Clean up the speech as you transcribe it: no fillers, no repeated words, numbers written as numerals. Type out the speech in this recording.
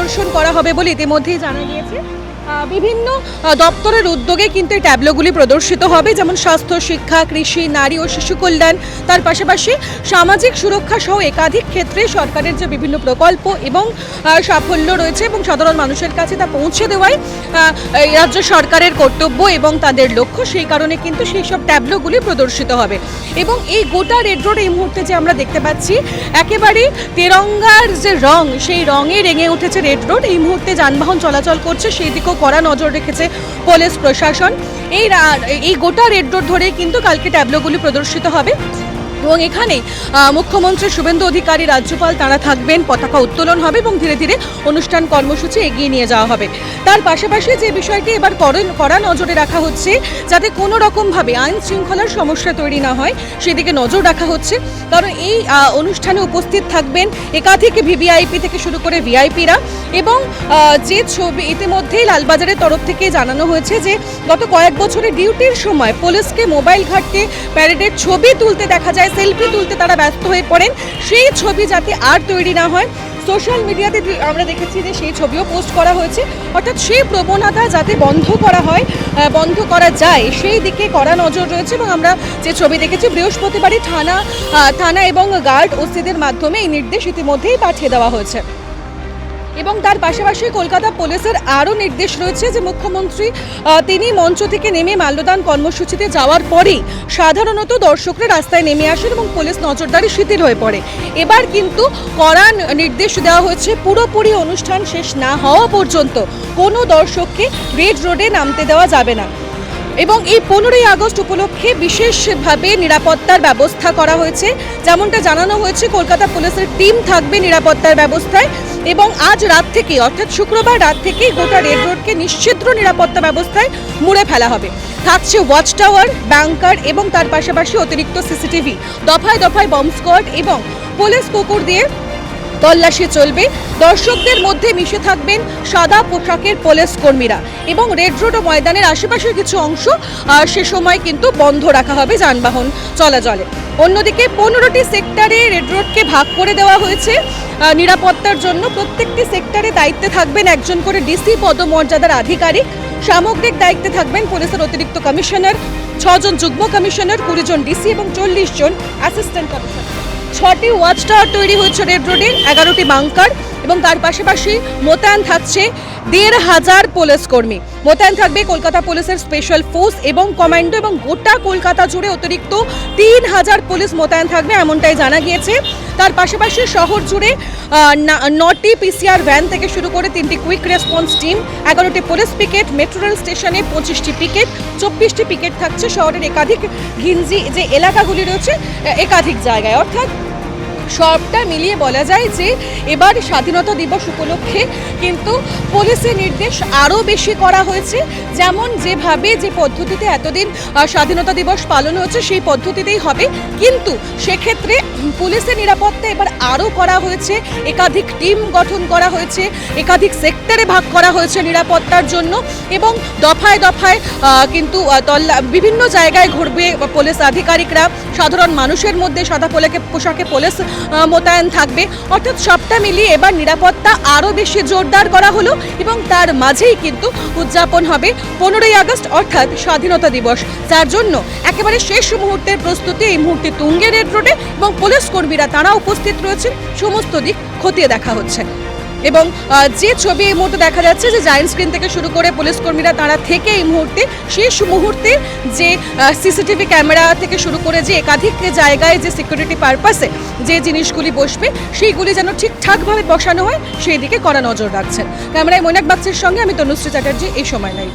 প্রদর্শন করা হবে বলে ইতিমধ্যেই জানা গিয়েছে। বিভিন্ন দপ্তরের উদ্যোগে কিন্তু এই ট্যাবলোগুলি প্রদর্শিত হবে, যেমন স্বাস্থ্য, শিক্ষা, কৃষি, নারী ও শিশু কল্যাণ, তার পাশাপাশি সামাজিক সুরক্ষা সহ একাধিক ক্ষেত্রে সরকারের যে বিভিন্ন প্রকল্প এবং সাফল্য রয়েছে এবং সাধারণ মানুষের কাছে তা পৌঁছে দেওয়াই রাজ্য সরকারের কর্তব্য এবং তাদের লক্ষ্য। সেই কারণে কিন্তু সেই সব ট্যাবলোগুলি প্রদর্শিত হবে। এবং এই গোটা রেড রোড এই মুহূর্তে যে আমরা দেখতে পাচ্ছি, একেবারে তেরঙ্গার যে রং, সেই রঙে রেঙে উঠেছে রেড রোড। এই মুহূর্তে যানবাহন চলাচল করছে, সেই দিকেও কড়া নজর রেখেছে পুলিশ প্রশাসন। এই গোটা রেড রোড ধরে কিন্তু কালকে ট্যাবলোগুলি প্রদর্শিত হবে এবং এখানে মুখ্যমন্ত্রী শুভেন্দু অধিকারী, রাজ্যপাল তারা থাকবেন, পতাকা উত্তোলন হবে এবং ধীরে ধীরে অনুষ্ঠান কর্মসূচি এগিয়ে নিয়ে যাওয়া হবে। তার পাশাপাশি যে বিষয়টি এবার কড়া নজরে রাখা হচ্ছে, যাতে কোনো রকমভাবে আইন শৃঙ্খলার সমস্যা তৈরি না হয় সেদিকে নজর রাখা হচ্ছে। কারণ এই অনুষ্ঠানে উপস্থিত থাকবেন একাধিক ভিভিআইপি থেকে শুরু করে ভিআইপিরা। এবং যে ছবি ইতিমধ্যেই লালবাজারের তরফ থেকে জানানো হয়েছে যে গত কয়েক বছরে ডিউটির সময় পুলিশকে মোবাইল ঘাটতে প্যারেডের ছবি তুলতে দেখা যায়, সেলফি তুলতে তারা ব্যস্ত হয়ে পড়েন। সেই ছবি যাতে আর তৈরি না হয়, সোশ্যাল মিডিয়াতে আমরা দেখেছি যে সেই ছবিও পোস্ট করা হয়েছে। অর্থাৎ সেই প্রবণতা যাতে বন্ধ করা যায় সেই দিকে কড়া নজর রয়েছে। এবং আমরা যে ছবি দেখেছি, বৃহস্পতিবারই থানা এবং গার্ড ওসিদের মাধ্যমে এই নির্দেশ ইতিমধ্যেই পাঠিয়ে দেওয়া হয়েছে। এবং তার পাশাপাশি কলকাতা পুলিশের আরও নির্দেশ রয়েছে যে মুখ্যমন্ত্রী তিনি মঞ্চ থেকে নেমে মাল্যদান কর্মসূচিতে যাওয়ার পরেই সাধারণত দর্শকরা রাস্তায় নেমে আসেন এবং পুলিশ নজরদারি শিথিল হয়ে পড়ে। এবার কিন্তু কড়া নির্দেশ দেওয়া হয়েছে, পুরোপুরি অনুষ্ঠান শেষ না হওয়া পর্যন্ত কোনো দর্শককে রেড রোডে নামতে দেওয়া যাবে না। এবং এই 15ই আগস্ট উপলক্ষে বিশেষভাবে নিরাপত্তার ব্যবস্থা করা হয়েছে। যেমনটা জানানো হয়েছে, কলকাতা পুলিশের টিম থাকবে নিরাপত্তার ব্যবস্থায়। এবং আজ রাত থেকে, অর্থাৎ শুক্রবার রাত থেকেই গোটা রেড রোডকে নিশ্চিদ্র নিরাপত্তা ব্যবস্থায় মুড়ে ফেলা হবে। থাকছে ওয়াচ টাওয়ার, ব্যাংকার এবং তার পাশাপাশি অতিরিক্ত সিসিটিভি, দফায় দফায় বম্ব স্কোয়াড এবং পুলিশ কুকুর দিয়ে তল্লাশি চলবে। দর্শকদের মধ্যে মিশে থাকবেন সাদা পোশাকের পুলিশ কর্মীরা। এবং রেড রোড ও ময়দানের আশেপাশের কিছু অংশ সে সময় কিন্তু বন্ধ রাখা হবে যানবাহন চলাচলে। অন্যদিকে 15টি সেক্টরে রেড রোডকে ভাগ করে দেওয়া হয়েছে নিরাপত্তার জন্য। প্রত্যেকটি সেক্টরে দায়িত্বে থাকবেন একজন করে ডিসি পদমর্যাদার আধিকারিক। সামগ্রিক দায়িত্বে থাকবেন পুলিশের অতিরিক্ত কমিশনার, 6 জন যুগ্ম কমিশনার, 20 জন ডিসি এবং 40 জন অ্যাসিস্ট্যান্ট কমিশনার। 6টি ওয়াচ টাওয়ার তৈরি হয়েছে রেড রোডে, 11টি বাংকার এবং তার পাশাপাশি মোতায়েন থাকছে 1,500 পুলিশ কর্মী। মোতায়েন থাকবে কলকাতা পুলিশের স্পেশাল ফোর্স এবং কমান্ডো। এবং গোটা কলকাতা জুড়ে অতিরিক্ত 3,000 পুলিশ মোতায়েন থাকবে, এমনটাই জানা গিয়েছে। তার পাশাপাশি শহর জুড়ে 9টি পিসিআর ভ্যান থেকে শুরু করে 3টি কুইক রেসপন্স টিম, 11টি পুলিশ পিকেট, মেট্রো রেল স্টেশনে 25টি পিকেট, 24টি পিকেট থাকছে শহরের একাধিক ঘিঞ্জি যে এলাকাগুলি রয়েছে একাধিক জায়গায়। অর্থাৎ সবটা মিলিয়ে বলা যায় যে এবার স্বাধীনতা দিবস উপলক্ষে কিন্তু পুলিশের নির্দেশ আরও বেশি করা হয়েছে। যেমন যেভাবে যে পদ্ধতিতে এতদিন স্বাধীনতা দিবস পালন হয়েছে সেই পদ্ধতিতেই হবে, কিন্তু সেক্ষেত্রে পুলিশের নিরাপত্তা এবার আরও করা হয়েছে। একাধিক টিম গঠন করা হয়েছে, একাধিক সেক্টরে ভাগ করা হয়েছে নিরাপত্তার জন্য। এবং দফায় দফায় কিন্তু বিভিন্ন জায়গায় ঘুরবে পুলিশ আধিকারিকরা। সাধারণ মানুষের মধ্যে সাদা পোশাকে পুলিশ মোতায়েন থাকবে। অর্থাৎ সবটা মিলিয়ে এবার নিরাপত্তা আরও বেশি জোরদার করা হলো এবং তার মাঝেই কিন্তু উদযাপন হবে 15ই আগস্ট অর্থাৎ স্বাধীনতা দিবস, যার জন্য একেবারে শেষ মুহূর্তের প্রস্তুতি এই মুহূর্তে তুঙ্গে রেড রোডে। এবং পুলিশ কর্মীরা তারা উপস্থিত রয়েছেন, সমস্ত দিক খতিয়ে দেখা হচ্ছে। এবং যে ছবি এই মুহূর্তে দেখা যাচ্ছে যে জায়েন্ট স্ক্রিন থেকে শুরু করে পুলিশ কর্মীরা তারা থেকে এই মুহূর্তে শেষ মুহূর্তে যে সিসিটিভি ক্যামেরা থেকে শুরু করে যে একাধিক জায়গায় যে সিকিউরিটি পারপাসে যে জিনিসগুলি বসবে সেইগুলি যেন ঠিকঠাকভাবে বসানো হয় সেই দিকে কড়া নজর রাখছেন। ক্যামেরায় মৈনাক বাগচির সঙ্গে আমি তনুশ্রী চ্যাটার্জি, এই সময় লাইভ।